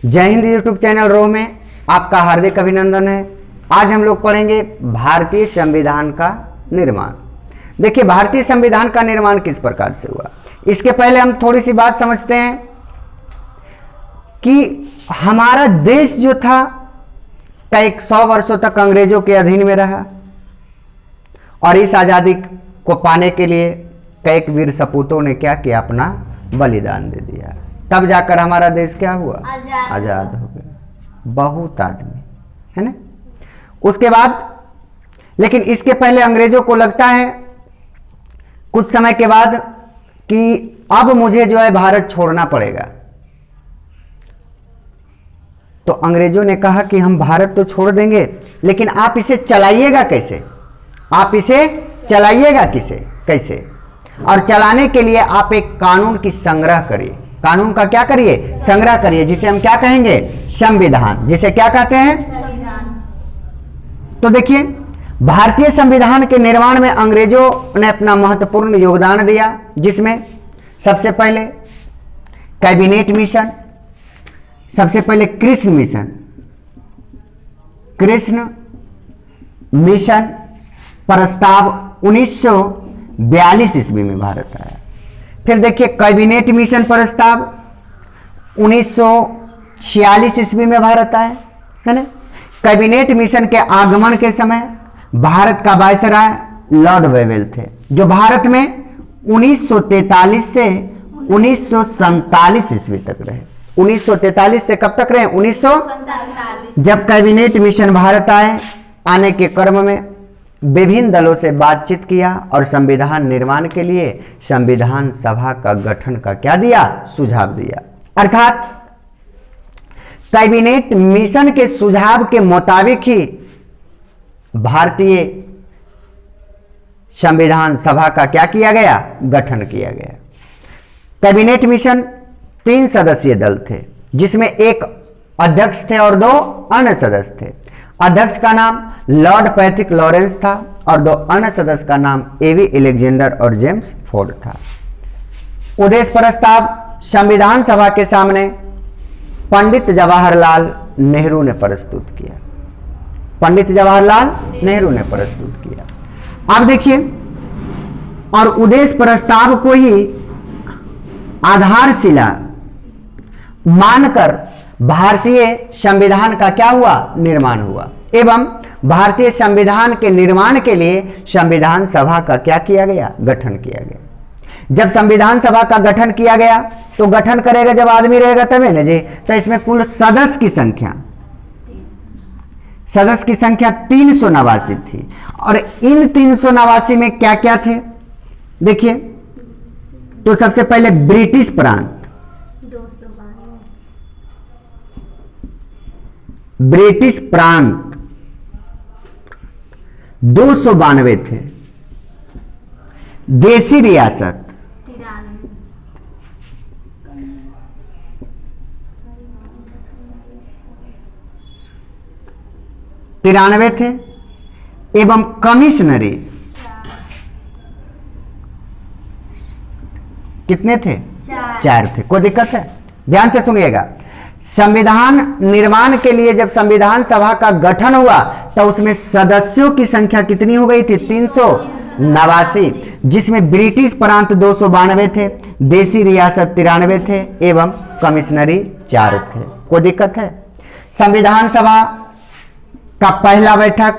जय Hind YouTube channel रो में आपका हार्दिक अभिनंदन है। आज हम लोग पढ़ेंगे भारतीय संविधान का निर्माण। देखिए, भारतीय संविधान का निर्माण किस प्रकार से हुआ। इसके पहले हम थोड़ी सी बात समझते हैं कि हमारा देश जो था कई 100 वर्षों तक अंग्रेजों के अधीन में रहा और इस आजादी को पाने के लिए कई वीर सपूतों ने क्या किया, अपना बलिदान दे दिया। तब जाकर हमारा देश क्या हुआ, आजाद हो गया। बहुत आदमी है ना। उसके बाद लेकिन इसके पहले अंग्रेजों को लगता है कुछ समय के बाद कि अब मुझे जो है भारत छोड़ना पड़ेगा। तो अंग्रेजों ने कहा कि हम भारत तो छोड़ देंगे, लेकिन आप इसे चलाइएगा कैसे, आप इसे चलाइएगा कैसे। और चलाने के लिए आप एक कानून की संग्रह करिए। कानून का क्या करिए, संग्रह करिए, जिसे हम क्या कहेंगे, संविधान, जिसे क्या कहते हैं, संविधान। तो देखिए, भारतीय संविधान के निर्माण में अंग्रेजों ने अपना महत्वपूर्ण योगदान दिया, जिसमें सबसे पहले कैबिनेट मिशन, सबसे पहले कृष्ण मिशन प्रस्ताव 1942 ईस्वी में भारत आया। फिर देखिए, कैबिनेट मिशन प्रस्ताव 1946 ईस्वी में भारत आया, है ना। कैबिनेट मिशन के आगमन के समय भारत का वायसराय लॉर्ड वेवेल थे, जो भारत में 1943 से 1947 ईस्वी तक रहे। 1943 से कब तक रहे, 1947। जब कैबिनेट मिशन भारत आने के क्रम में विभिन्न दलों से बातचीत किया और संविधान निर्माण के लिए संविधान सभा का गठन का क्या दिया, सुझाव दिया। अर्थात कैबिनेट मिशन के सुझाव के मुताबिक ही भारतीय संविधान सभा का क्या किया गया, गठन किया गया। कैबिनेट मिशन 3 सदस्यीय दल थे, जिसमें एक अध्यक्ष थे और 2 अन्य सदस्य थे। अध्यक्ष का नाम लॉर्ड पैट्रिक लॉरेंस था और 2 अन्य सदस्य का नाम एवी अलेक्जेंडर और जेम्स फोर्ड था। उद्देश्य प्रस्ताव संविधान सभा के सामने पंडित जवाहरलाल नेहरू ने प्रस्तुत किया। पंडित जवाहरलाल नेहरू ने प्रस्तुत किया। अब देखिए, और उद्देश्य प्रस्ताव को ही आधारशिला मानकर भारतीय संविधान का क्या हुआ, निर्माण हुआ। एवं भारतीय संविधान के निर्माण के लिए संविधान सभा का क्या किया गया, गठन किया गया। जब संविधान सभा का गठन किया गया तो गठन करेगा जब आदमी रहेगा तभी ना जी। तो इसमें कुल सदस्य की संख्या 389 थी। और इन 389 में क्या क्या थे, देखिए। तो सबसे पहले ब्रिटिश प्रांत 292 थे। देसी रियासत 93 थे। एवं कमिश्नरी कितने थे, 4 थे। कोई दिक्कत है, ध्यान से सुनिएगा। संविधान निर्माण के लिए जब संविधान सभा का गठन हुआ तो उसमें सदस्यों की संख्या कितनी हो गई थी, 389, जिसमें ब्रिटिश प्रांत 292 थे, देसी रियासत 93 थे एवं कमिश्नरी 4 थे। कोई दिक्कत है। संविधान सभा का पहला बैठक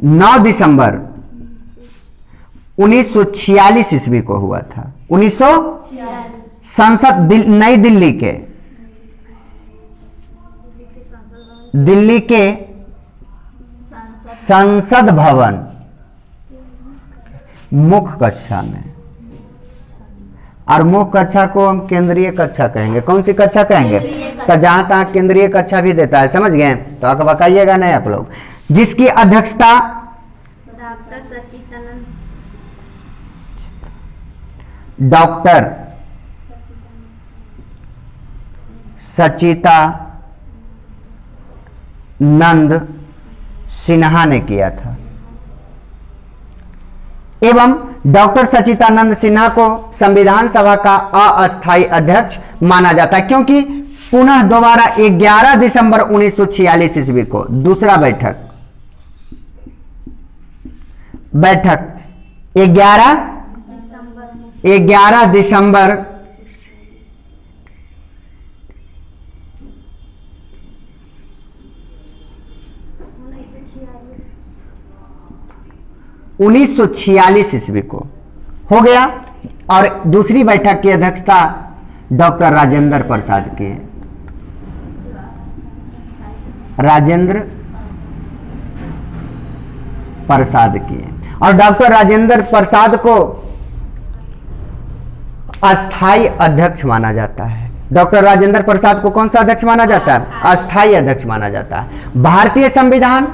9 दिसंबर 1946 ईस्वी को हुआ था। 1946 संसद नई दिल्ली के संसद भवन मुख्य कक्षा में। और मुख्य कक्षा को हम केंद्रीय कक्षा कहेंगे। कौन सी कक्षा कहेंगे, तो जहां तक केंद्रीय कक्षा भी देता है, समझ गए। तो आप बताइएगा नहीं आप लोग। जिसकी अध्यक्षता डॉक्टर सच्चिदानंद सिन्हा ने किया था। एवं डॉक्टर सच्चिदानंद सिन्हा को संविधान सभा का अस्थायी अध्यक्ष माना जाता है, क्योंकि पुनः दोबारा 11 दिसंबर 1946 ईस्वी को दूसरा बैठक 11 दिसंबर 1946 ईस्वी को हो गया। और दूसरी बैठक की अध्यक्षता डॉक्टर राजेंद्र प्रसाद की है। राजेंद्र प्रसाद की है। और डॉक्टर राजेंद्र प्रसाद को अस्थाई अध्यक्ष माना जाता है। डॉक्टर राजेंद्र प्रसाद को कौन सा अध्यक्ष माना जाता है? अस्थाई अध्यक्ष माना जाता है। भारतीय संविधान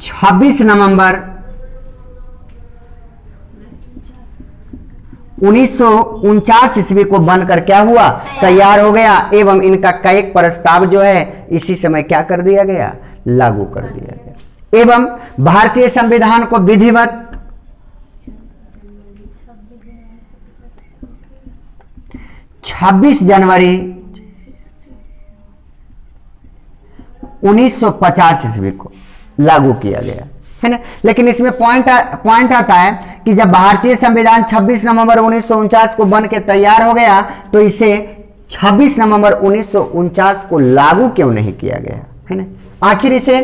26 नवंबर 1949 ईस्वी को बनकर क्या हुआ? तैयार हो गया। एवं इनका कई प्रस्ताव जो है इसी समय क्या कर दिया गया? लागू कर दिया गया। एवं भारतीय संविधान को विधिवत 26 जनवरी 1950 ईस्वी को लागू किया गया है ना। लेकिन इसमें पॉइंट आता है कि जब भारतीय संविधान 26 नवंबर 1949 को बन के तैयार हो गया तो इसे 26 नवंबर 1949 को लागू क्यों नहीं किया गया है ना। आखिर इसे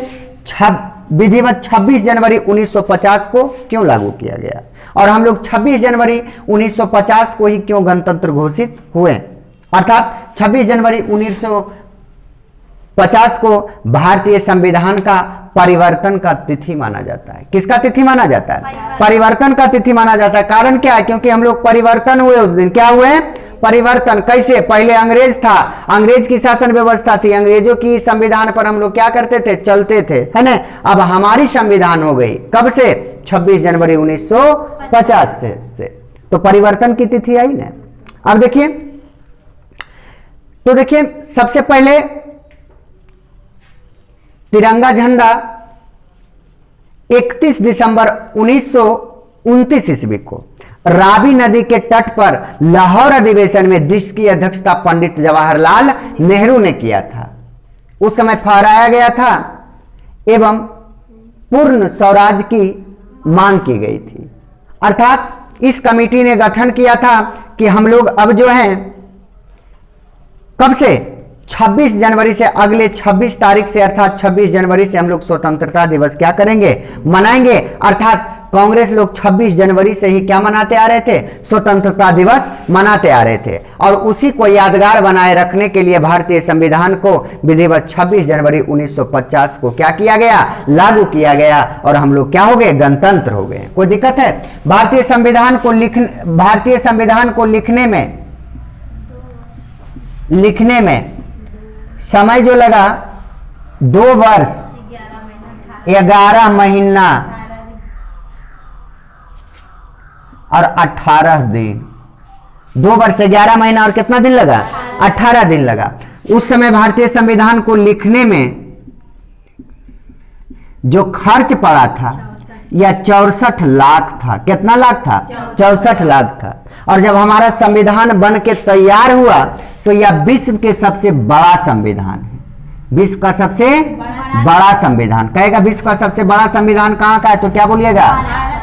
विधिवत 26 जनवरी 1950 को क्यों लागू किया गया और हम लोग 26 जनवरी 1950 को ही क्यों गणतंत्र घोषित हुए? अर्थात 26 जनवरी 1950 को भारतीय संविधान का परिवर्तन का तिथि माना जाता है। किसका तिथि माना जाता है? परिवर्तन का तिथि माना जाता है। कारण क्या है? क्योंकि हम लोग परिवर्तन हुए उस दिन। क्या हुए? परिवर्तन। कैसे? पहले अंग्रेज था, अंग्रेज की शासन व्यवस्था थी, अंग्रेजों की संविधान पर हम लोग क्या करते थे? चलते थे, है ना। अब हमारी संविधान हो गई कब से? 26 जनवरी 1950 से। तो परिवर्तन की तिथि आई ना। अब देखिए, तो देखिए सबसे पहले तिरंगा झंडा 31 दिसंबर 1929 ईस्वी को रावी नदी के तट पर लाहौर अधिवेशन में जिसकी अध्यक्षता पंडित जवाहरलाल नेहरू ने किया था, उस समय फहराया गया था एवं पूर्ण स्वराज की मांग की गई थी। अर्थात इस कमेटी ने गठन किया था कि हम लोग अब जो है कब से? 26 जनवरी से, अगले 26 तारीख से अर्थात 26 जनवरी से हम लोग स्वतंत्रता दिवस क्या करेंगे? मनाएंगे। अर्थात कांग्रेस लोग 26 जनवरी से ही क्या मनाते आ रहे थे? स्वतंत्रता दिवस मनाते आ रहे थे। और उसी को यादगार बनाए रखने के लिए भारतीय संविधान को विधिवत 26 जनवरी 1950 को क्या किया गया? लागू किया गया। और हम लोग क्या हो गए? गणतंत्र हो गए। कोई दिक्कत है? भारतीय संविधान को लिखने में समय जो लगा 2 वर्ष 11 महीना और 18 दिन। 2 वर्ष 11 महीना और कितना दिन लगा? 18 दिन लगा। उस समय भारतीय संविधान को लिखने में जो खर्च पड़ा था यह 64 लाख था। कितना लाख था? 64 लाख था। और जब हमारा संविधान बन के तैयार हुआ तो यह विश्व के सबसे बड़ा संविधान है। विश्व का सबसे बड़ा संविधान। कहेगा विश्व का सबसे बड़ा संविधान कहाँ का है? तो क्या बोलिएगा?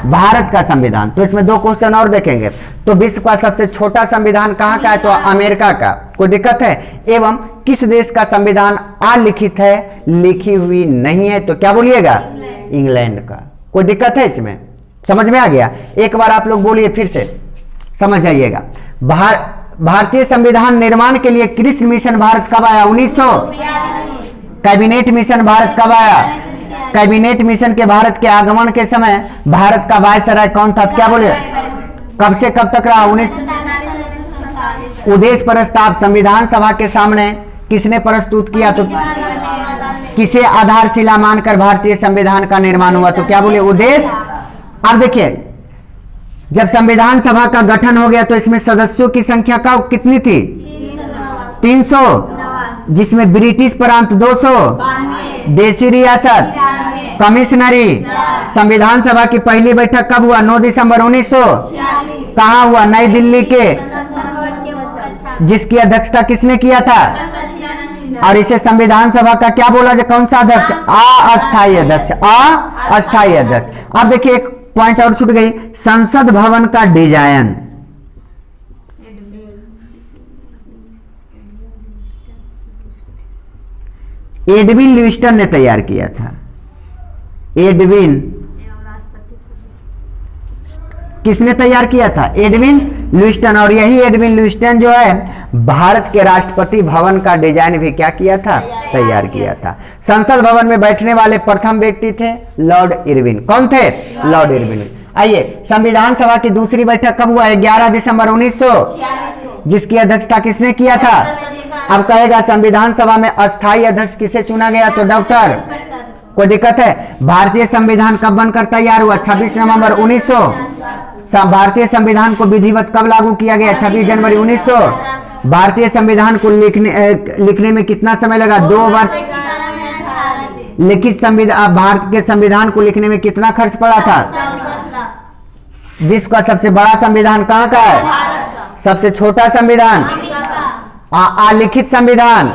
भारत का संविधान। तो इसमें 2 क्वेश्चन और देखेंगे। तो विश्व का सबसे छोटा संविधान कहाँ का है? तो अमेरिका का। कोई दिक्कत है? एवं किस देश का संविधान अलिखित है, लिखी हुई नहीं है? तो क्या बोलिएगा? इंग्लैंड का। कोई दिक्कत है इसमें? समझ में आ गया? एक बार आप लोग बोलिए फिर से, समझ जाइएगा। भारतीय संविधान निर्माण के लिए कृषि मिशन भारत कब आया? 1900। कैबिनेट मिशन भारत कब आया? कैबिनेट मिशन के भारत के आगमन के समय भारत का वायसराय कौन था? क्या बोले? कब से कब तक रहा? 19। उद्देश्य प्रस्ताव संविधान सभा के सामने किसने प्रस्तुत किया? तो किसे आधारशिला मानकर भारतीय संविधान का निर्माण हुआ? तो क्या बोले? उद्देश्य। अब देखिए, जब संविधान सभा का गठन हो गया तो इसमें सदस्यों की संख्या का कितनी थी? 300, जिसमें ब्रिटिश प्रांत 200, देशी रियासत कमिश्नरी। संविधान सभा की पहली बैठक कब हुआ? 9 दिसंबर 1900। कहाँ हुआ? नई दिल्ली के। जिसकी अध्यक्षता किसने किया था? और इसे संविधान सभा का क्या बोला जाए? कौन सा अध्यक्ष? अस्थायी अध्यक्ष। अस्थायी अध्यक्ष। अब देखिए एक पॉइंट और छूट गई, संसद भवन का डिजाइन एडविन ल्यूस्टन ने तैयार किया था। एडविन किसने तैयार किया था? एडविन ल्यूस्टन। और यही एडविन ल्यूस्टन जो है भारत के राष्ट्रपति भवन का डिजाइन भी क्या किया था? तैयार किया था। संसद भवन में बैठने वाले प्रथम व्यक्ति थे लॉर्ड इरविन। कौन थे? Lord Irwin. आइए, संविधान सभा की दूसरी बैठक कब हुआ? 11 दिसंबर 1900। जिसकी अध्यक्षता किसने किया था? अब कहेगा संविधान सभा में अस्थायी अध्यक्ष किसे चुना गया? तो डॉक्टर। कोई दिक्कत है? भारतीय संविधान कब बनकर तैयार हुआ? 26 नवंबर 1900। भारतीय संविधान को विधिवत कब लागू किया गया? 26 जनवरी 1900। भारतीय संविधान को लिखने में कितना समय लगा? 2 वर्ष। लिखित संविधान, भारत के संविधान को लिखने में कितना खर्च पड़ा था? विश्व का सबसे बड़ा संविधान कहाँ का है? सबसे छोटा संविधान? अलिखित संविधान।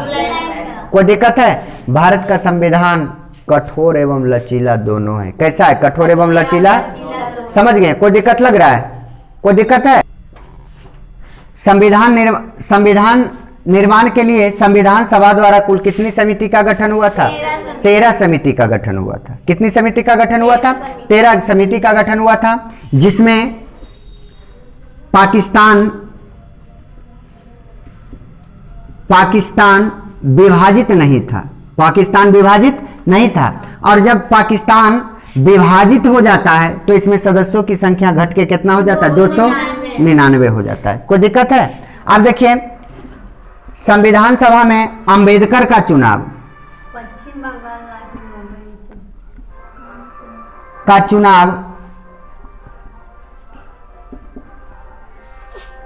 कोई दिक्कत है? भारत का संविधान कठोर एवं लचीला दोनों है। कैसा है? कठोर एवं लचीला। समझ गए? कोई दिक्कत लग रहा है? कोई दिक्कत है? संविधान निर्माण के लिए संविधान सभा द्वारा कुल कितनी समिति का गठन हुआ था? 13 समिति का गठन हुआ था। कितनी समिति का गठन हुआ था? 13 समिति का गठन हुआ था, जिसमें पाकिस्तान विभाजित नहीं था। पाकिस्तान विभाजित नहीं था। और जब पाकिस्तान विभाजित हो जाता है तो इसमें सदस्यों की संख्या घट के कितना हो जाता है? 299 हो जाता है। कोई दिक्कत है? अब देखिए, संविधान सभा में अंबेडकर का चुनाव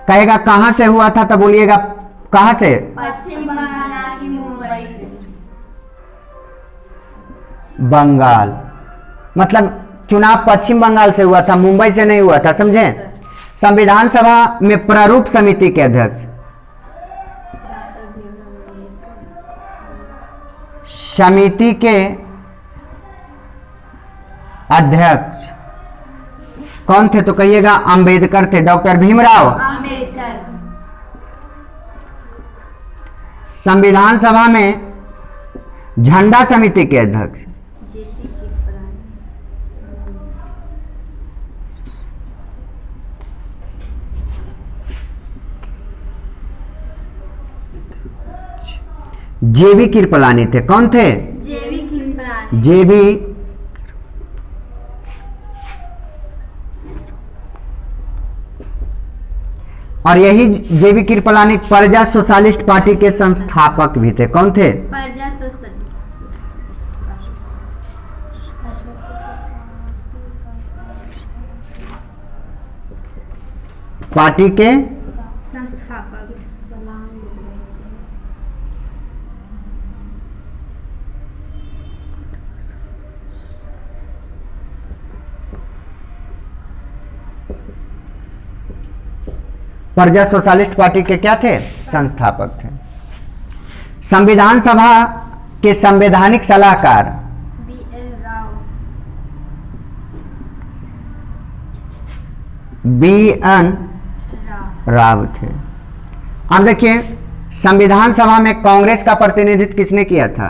कहेगा कहां से हुआ था? तो बोलिएगा कहां से? पश्चिम बंगाल की मुंबई से। बंगाल। मतलब चुनाव पश्चिम बंगाल से हुआ था, मुंबई से नहीं हुआ था। समझे? संविधान सभा में प्रारूप समिति के अध्यक्ष, समिति के अध्यक्ष कौन थे? तो कहिएगा अंबेडकर थे, डॉक्टर भीमराव अम्बेडकर। संविधान सभा में झंडा समिति के अध्यक्ष जेबी कृपलानी थे। कौन थे? जेबी कृपलानी। जेबी और यही जेबी कृपलानी प्रजा सोशलिस्ट पार्टी के संस्थापक भी थे। कौन थे? प्रजा सोशलिस्ट पार्टी के संस्थापक। प्रजा सोशलिस्ट पार्टी के क्या थे? संस्थापक थे। संविधान सभा के संवैधानिक सलाहकार बी.एन. राव थे। अब देखिए, संविधान सभा में कांग्रेस का प्रतिनिधित्व किसने किया था?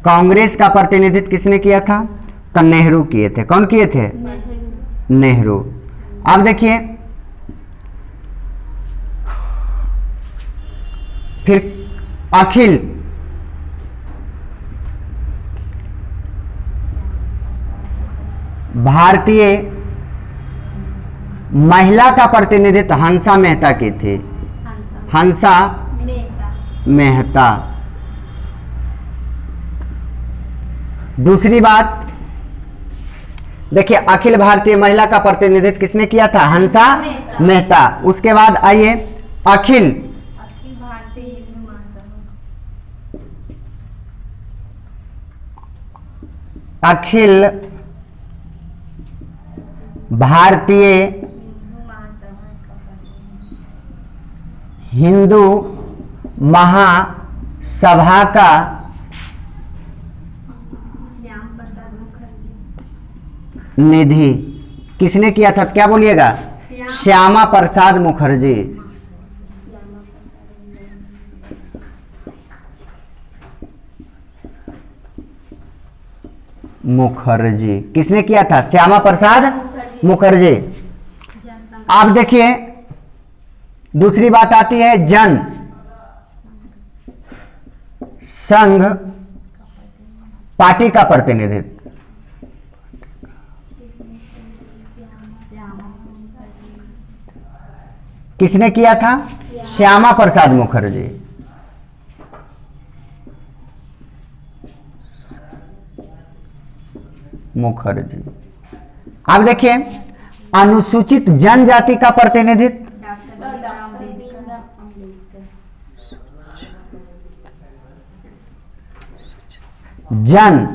कांग्रेस का प्रतिनिधित्व किसने किया था? तो नेहरू किए थे। कौन किए थे? नेहरू। अब देखिए, फिर अखिल भारतीय महिला का प्रतिनिधित्व हंसा मेहता की थी। हंसा मेहता। दूसरी बात देखिए, अखिल भारतीय महिला का प्रतिनिधित्व किसने किया था? हंसा मेहता। उसके बाद आइए, अखिल अखिल भारतीय हिंदू महासभा का श्याम प्रसाद मुखर्जी। निधि किसने किया था? क्या बोलिएगा? श्यामा प्रसाद मुखर्जी। मुखर्जी किसने किया था? श्यामा प्रसाद मुखर्जी। आप देखिए दूसरी बात आती है जन संघ पार्टी का प्रतिनिधित्व। किसने किया था? श्यामा प्रसाद मुखर्जी। मुखर्जी। अब देखिए अनुसूचित जनजाति का प्रतिनिधित्व। जन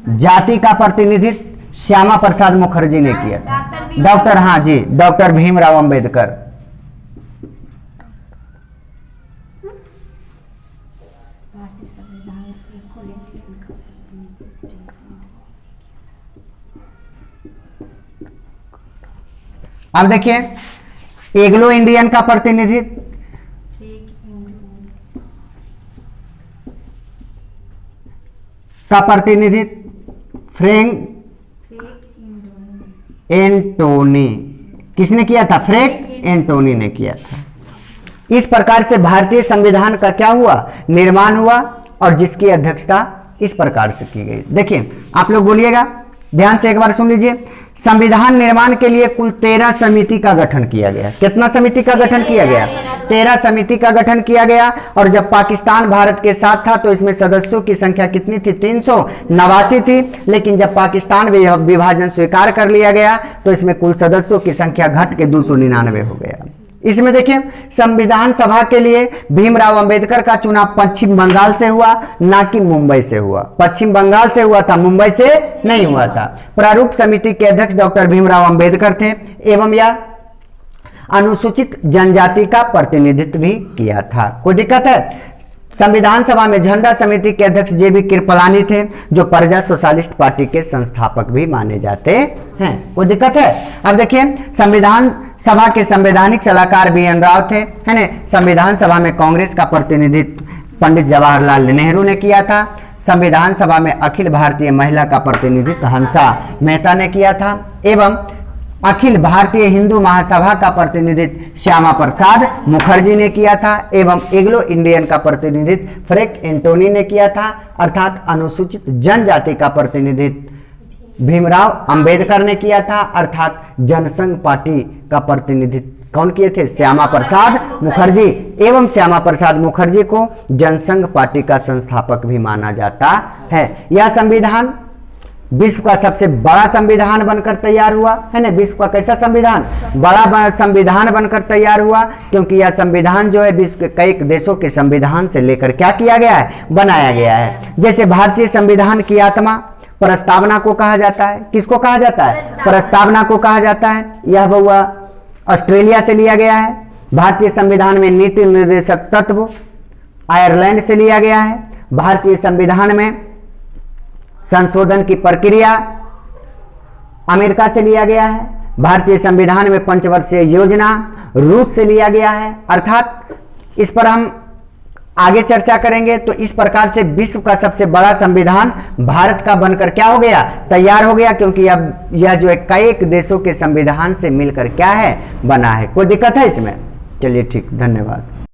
जाति का प्रतिनिधित्व श्यामा प्रसाद मुखर्जी ने किया था। डॉक्टर, हाँ जी, डॉक्टर भीमराव अंबेडकर। अब देखिए एग्लो इंडियन का प्रतिनिधित्व। फ्रैंक एंटोनी। किसने किया था? फ्रैंक एंटोनी ने किया था। इस प्रकार से भारतीय संविधान का क्या हुआ? निर्माण हुआ और जिसकी अध्यक्षता इस प्रकार से की गई। देखिए आप लोग बोलिएगा, ध्यान से एक बार सुन लीजिए। संविधान निर्माण के लिए कुल 13 समिति का गठन किया गया। कितना समिति का गठन किया गया? 13 समिति का गठन किया गया। और जब पाकिस्तान भारत के साथ था तो इसमें सदस्यों की संख्या कितनी थी? 389 थी। लेकिन जब पाकिस्तान विभाजन स्वीकार कर लिया गया तो इसमें कुल सदस्यों की संख्या घट के 299 हो गया। इसमें देखिए संविधान सभा के लिए भीमराव अंबेडकर का चुनाव पश्चिम बंगाल से हुआ, ना कि मुंबई से हुआ। पश्चिम बंगाल से हुआ था, मुंबई से नहीं हुआ था। प्रारूप समिति के अध्यक्ष डॉक्टर भीमराव अंबेडकर थे एवं यह अनुसूचित जनजाति का प्रतिनिधित्व भी किया था। कोई दिक्कत है? संविधान सभा में झंडा समिति के अध्यक्ष जेबी कृपलानी थे, जो प्रजा सोशलिस्ट पार्टी के संस्थापक भी माने जाते हैं। कोई दिक्कत है? अब देखिए संविधान सभा के संवैधानिक सलाहकार बी.एन. राव थे, है ना। संविधान सभा में कांग्रेस का प्रतिनिधित्व पंडित जवाहरलाल नेहरू ने किया था। संविधान सभा में अखिल भारतीय महिला का प्रतिनिधित्व हंसा मेहता ने किया था एवं अखिल भारतीय हिंदू महासभा का प्रतिनिधित्व श्यामा प्रसाद मुखर्जी ने किया था एवं एग्लो इंडियन का प्रतिनिधित्व फ्रैंक एंटोनी ने किया था। अर्थात अनुसूचित जनजाति का प्रतिनिधित्व भीमराव अंबेडकर ने किया था। अर्थात जनसंघ पार्टी का प्रतिनिधित्व कौन किए थे? श्यामा प्रसाद मुखर्जी। एवं श्यामा प्रसाद मुखर्जी को जनसंघ पार्टी का संस्थापक भी माना जाता है। यह संविधान विश्व का सबसे बड़ा संविधान बनकर तैयार हुआ, है ना। विश्व का कैसा संविधान? बड़ा संविधान बनकर तैयार हुआ, क्योंकि यह संविधान जो है विश्व के कई देशों के संविधान से लेकर क्या किया गया है? बनाया गया है। जैसे भारतीय संविधान की आत्मा प्रस्तावना को कहा जाता है। किसको कहा जाता है? प्रस्तावना को कहा जाता है। यह बहुआ ऑस्ट्रेलिया से लिया गया है। भारतीय संविधान में नीति निर्देशक तत्व आयरलैंड से लिया गया है। भारतीय संविधान में संशोधन की प्रक्रिया अमेरिका से लिया गया है। भारतीय संविधान में पंचवर्षीय योजना रूस से लिया गया है। अर्थात इस पर हम आगे चर्चा करेंगे। तो इस प्रकार से विश्व का सबसे बड़ा संविधान भारत का बनकर क्या हो गया? तैयार हो गया, क्योंकि अब यह जो है कई देशों के संविधान से मिलकर क्या है? बना है। कोई दिक्कत है इसमें? चलिए ठीक, धन्यवाद।